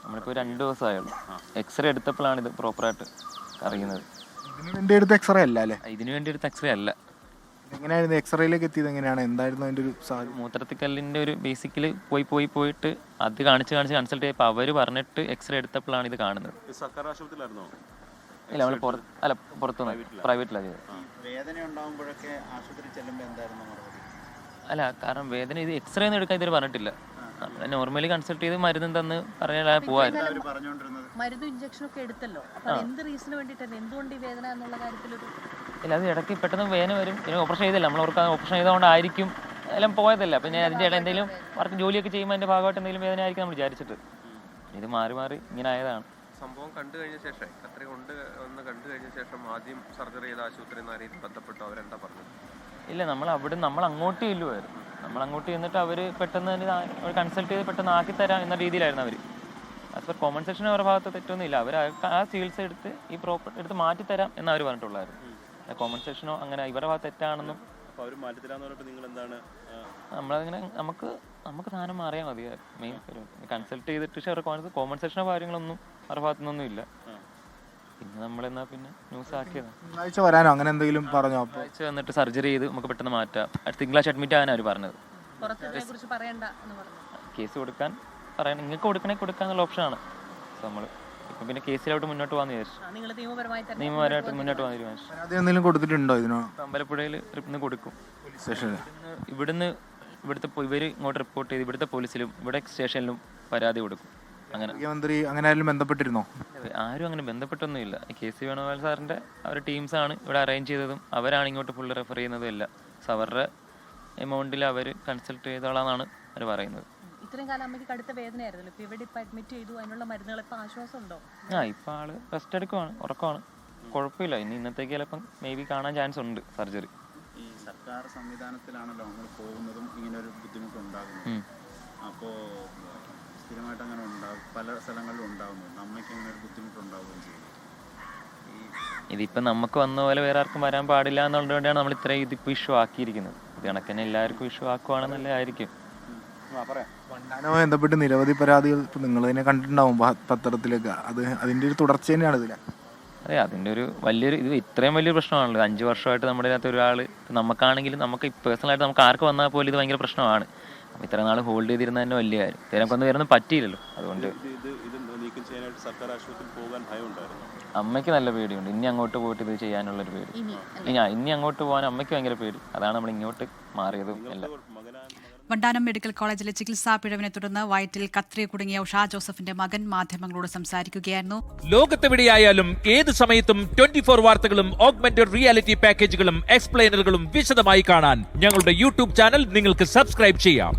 നമ്മളിപ്പോൾ 2 ദിവസമായുള്ളൂ. എക്സ്റേ എടുത്തപ്പോഴാണ് ഇത് പ്രോപ്പറായിട്ട് അറിയുന്നത്. ഇതിനു വേണ്ടി എടുത്ത എക്സ്റേ അല്ല അല്ലേ? ഇതിനു വേണ്ടി എടുത്ത എക്സ്റേ അല്ല. എങ്ങനെയായിരുന്നു എക്സ്റേയിലേക്ക് എത്തിയത്? എങ്ങനെയാണ്, എന്തായിരുന്നു അതിൻ്റെ ഒരു മൂത്രത്തിക്കല്ലിൻ്റെ ഒരു ബേസിക്കലി പോയിട്ട് അത് കാണിച്ച് കൺസൾട്ട് ചെയ്തപ്പോൾ അവർ പറഞ്ഞിട്ട് എക്സ്റേ എടുത്തപ്പോഴാണ് ഇത് കാണുന്നത്. സർക്കാർ ആശുപത്രിയിലായിരുന്നോ? ഇല്ല, നമ്മൾ പുറത്തുനിന്ന് പ്രൈവറ്റിലാണ് ചെയ്തത്. വേദന ഉണ്ടാകുമ്പോഴൊക്കെ ആശുപത്രി ചെല്ലുമ്പോൾ എന്തായിരുന്നു മറുപടി? അല്ല, കാരണം വേദന ഇത് എക്സ്റേ ഒന്നും എടുക്കാൻ ഇതുവരെ പറഞ്ഞിട്ടില്ല. നോർമലി കൺസൾട്ട് ചെയ്ത് മരുന്നും തന്ന് പറഞ്ഞാൽ പോവായിരുന്നു. മരുന്നും ഇഞ്ചക്ഷൻ ഒക്കെ എടുത്തല്ലോ. എന്ത് റീസണിന് വേണ്ടിയിട്ടാണ്, എന്തുകൊണ്ട് ഈ വേദന എന്നുള്ള കാര്യത്തിലൊരു ഇല്ല, അത് ഇടയ്ക്ക് പെട്ടെന്ന് വേദന വരും. ഇനി ഓപ്പറേഷൻ ചെയ്തില്ല, നമ്മൾ ഓപ്പറേഷൻ ചെയ്തുകൊണ്ടായിരിക്കും എല്ലാം പോയതല്ല. അപ്പം ഞാൻ അതിൻ്റെ ഇടയിൽ എന്തെങ്കിലും വർക്ക് ജോലിയൊക്കെ ചെയ്യുമ്പോൾ അതിൻ്റെ ഭാഗമായിട്ട് എന്തെങ്കിലും വേദന ആയിരിക്കും നമ്മൾ വിചാരിച്ചിട്ട്. ഇത് മാറി ഇങ്ങനെ ആയതാണ്. സംഭവം കണ്ടു കഴിഞ്ഞ ശേഷം കണ്ടു കഴിഞ്ഞ ശേഷം ആദ്യം സർജറി ചെയ്ത ആശുപത്രി ആരെയും ബന്ധപ്പെട്ടു അവരെന്താ പറഞ്ഞത്? ഇല്ല, നമ്മൾ അങ്ങോട്ട് ചെല്ലുമായിരുന്നു. നമ്മൾ അങ്ങോട്ട് ചെന്നിട്ട് അവർ പെട്ടെന്ന് തന്നെ കൺസൾട്ട് ചെയ്ത് പെട്ടെന്ന് ആക്കി തരാം എന്ന രീതിയിലായിരുന്നു അവർ. അത് ഫോർ കോമൺ സെക്ഷൻ അവരുടെ ഭാഗത്ത് തെറ്റൊന്നുമില്ല. അവർ ആ ചികിത്സ എടുത്ത് ഈ പ്രോപ്പർ എടുത്ത് മാറ്റി തരാം എന്ന് അവർ പറഞ്ഞിട്ടുള്ളായിരുന്നു. കോമൺ സെക്ഷനോ അങ്ങനെ ഇവരുടെ ഭാഗത്ത് തെറ്റാണെന്നും നമ്മളതിങ്ങനെ നമുക്ക് സാധനം മാറിയാൽ മതി. മെയിൻ കൺസൾട്ട് ചെയ്തിട്ട് കോമൺ സെക്ഷനോ കാര്യങ്ങളൊന്നും അവരുടെ ഭാഗത്തുനിന്നൊന്നും ഇല്ല. പിന്നെ നമ്മളെന്നാ പിന്നെ ന്യൂസ് ആക്കിയത് വരാനോ അങ്ങനെ എന്തെങ്കിലും പറഞ്ഞോ? ആഴ്ച വന്നിട്ട് സർജറി ചെയ്ത് നമുക്ക് പെട്ടെന്ന് മാറ്റാം. തിങ്കളാഴ്ച അഡ്മിറ്റ് ആകാനാണ് അവർ പറഞ്ഞത്. കേസ് കൊടുക്കാൻ പറയാൻ നിങ്ങൾക്ക് കൊടുക്കാന്നുള്ള ഓപ്ഷനാണ്. നമ്മൾ ഇപ്പം പിന്നെ കേസിലോട്ട് മുന്നോട്ട് പോകാന്ന് വിചാരിച്ചു. നിയമപരമായിട്ട് മുന്നോട്ട് പോകാൻ തീരുമാനിച്ചു. എന്തെങ്കിലും കൊടുത്തിട്ടുണ്ടോ ഇതിനോ? അമ്പലപ്പുഴയിൽ ട്രിപ്പിന് കൊടുക്കും. സ്റ്റേഷനിൽ ഇവിടുത്തെ ഇവർ ഇങ്ങോട്ട് റിപ്പോർട്ട് ചെയ്ത് ഇവിടുത്തെ പോലീസിലും ഇവിടെ സ്റ്റേഷനിലും പരാതി കൊടുക്കും. അങ്ങനെ മുഖ്യമന്ത്രി അങ്ങനെ ആരും ബന്ധപ്പെട്ടിരുന്നോ? ആരും അങ്ങനെ ബന്ധപ്പെട്ടൊന്നുമില്ല. KC വേണുഗോപാൽ സാറിൻ്റെ അവരുടെ ടീംസാണ് ഇവിടെ അറേഞ്ച് ചെയ്തതും അവരാണ് ഇങ്ങോട്ട് ഫുള്ള് റെഫർ ചെയ്യുന്നതും എല്ലാം. സോ അവരുടെ എമൗണ്ടിൽ അവർ കൺസൾട്ട് ചെയ്തോളാന്നാണ് അവർ പറയുന്നത്. ഇത്രയും കാലം അമ്മയ്ക്ക് കടുത്ത വേദനയായിരുന്നല്ലോ. ഇപ്പോൾ ഇവിടെ ഇപ്പോൾ അഡ്മിറ്റ് ചെയ്തു, അതിനുള്ള മരുന്നുകൾ ഇപ്പോൾ ആശ്വാസം ഉണ്ടോ? ഇപ്പോൾ ആള് റെസ്റ്റ് എടുക്കുവാണ്, ഉറക്കമാണ്, കുഴപ്പമില്ല. ഇന്നത്തേക്ക് ചിലപ്പം മേ ബി കാണാൻ ചാൻസ് ഉണ്ട് സർജറി. ഈ സർക്കാർ സംവിധാനത്തിലാണല്ലോ നമ്മൾ പോകുന്നതും ഇങ്ങനെ ഒരു ബുദ്ധിമുട്ടുണ്ടാകുന്നത്. അപ്പോൾ സ്ഥിരമായിട്ട് അങ്ങനെ പല സ്ഥലങ്ങളിലും ഉണ്ടാകുന്നു. അമ്മയ്ക്ക് അങ്ങനെ ഒരു ബുദ്ധിമുട്ടുണ്ടാവുകയും ചെയ്യും. ഇതിപ്പോൾ നമുക്ക് വന്ന പോലെ വേറെ ആർക്കും വരാൻ പാടില്ല എന്നുള്ളതുകൊണ്ടാണ് നമ്മൾ ഇത്രയും ഇതിപ്പോൾ ഇഷ്യൂ ആക്കിയിരിക്കുന്നത്. ഇത് കണക്കിന് എല്ലാവർക്കും ഇഷ്യൂ ആക്കുവാണെന്നല്ലേ ആയിരിക്കും. വണ്ടാനവുമായി ബന്ധപ്പെട്ട് നിരവധി പരാതികൾ ഇപ്പം നിങ്ങൾ തന്നെ കണ്ടിട്ടുണ്ടാവും പത്രത്തിലൊക്കെ. അതിൻ്റെ ഒരു തുടർച്ച തന്നെയാണ് ഇതിൽ. അതെ, അതിൻ്റെ ഒരു വലിയൊരു ഇത് ഇത്രയും വലിയൊരു പ്രശ്നമാണല്ലോ. 5 വർഷമായിട്ട് നമ്മുടെ അതിനകത്ത് ഒരാൾ നമുക്കാണെങ്കിലും നമുക്ക് പേഴ്സണലായിട്ട് നമുക്ക് ആർക്ക് വന്നാൽ പോലും ഇത് ഭയങ്കര പ്രശ്നമാണ്. അപ്പം ഇത്ര നാൾ ഹോൾഡ് ചെയ്തിരുന്ന തന്നെ വലിയ കാര്യം. നമുക്കൊന്നും വരുന്നത് പറ്റിയില്ലല്ലോ. അതുകൊണ്ട് അമ്മയ്ക്ക് നല്ല പേടിയുണ്ട്. ഇനി അങ്ങോട്ട് പോയിട്ട് ഇത് ചെയ്യാനുള്ളൊരു പേടി. ഇനി അങ്ങോട്ട് പോകാൻ അമ്മയ്ക്ക് ഭയങ്കര പേടി. അതാണ് നമ്മൾ ഇങ്ങോട്ട് മാറിയതും എല്ലാം. വണ്ടാനം മെഡിക്കൽ കോളേജിലെ ചികിത്സാ പിഴവിനെ തുടർന്ന് വയറ്റിൽ കത്രി കുടുങ്ങിയ ഉഷാ ജോസഫിന്റെ മകൻ മാധ്യമങ്ങളോട് സംസാരിക്കുകയായിരുന്നു. ലോകത്തെവിടെയായാലും ഏത് സമയത്തും 24 വാർത്തകളും ഓഗ്മെന്റഡ് റിയാലിറ്റി പാക്കേജുകളും എക്സ്പ്ലെയിനറുകളും വിശദമായി കാണാൻ ഞങ്ങളുടെ യൂട്യൂബ് ചാനൽ നിങ്ങൾക്ക് സബ്സ്ക്രൈബ് ചെയ്യാം.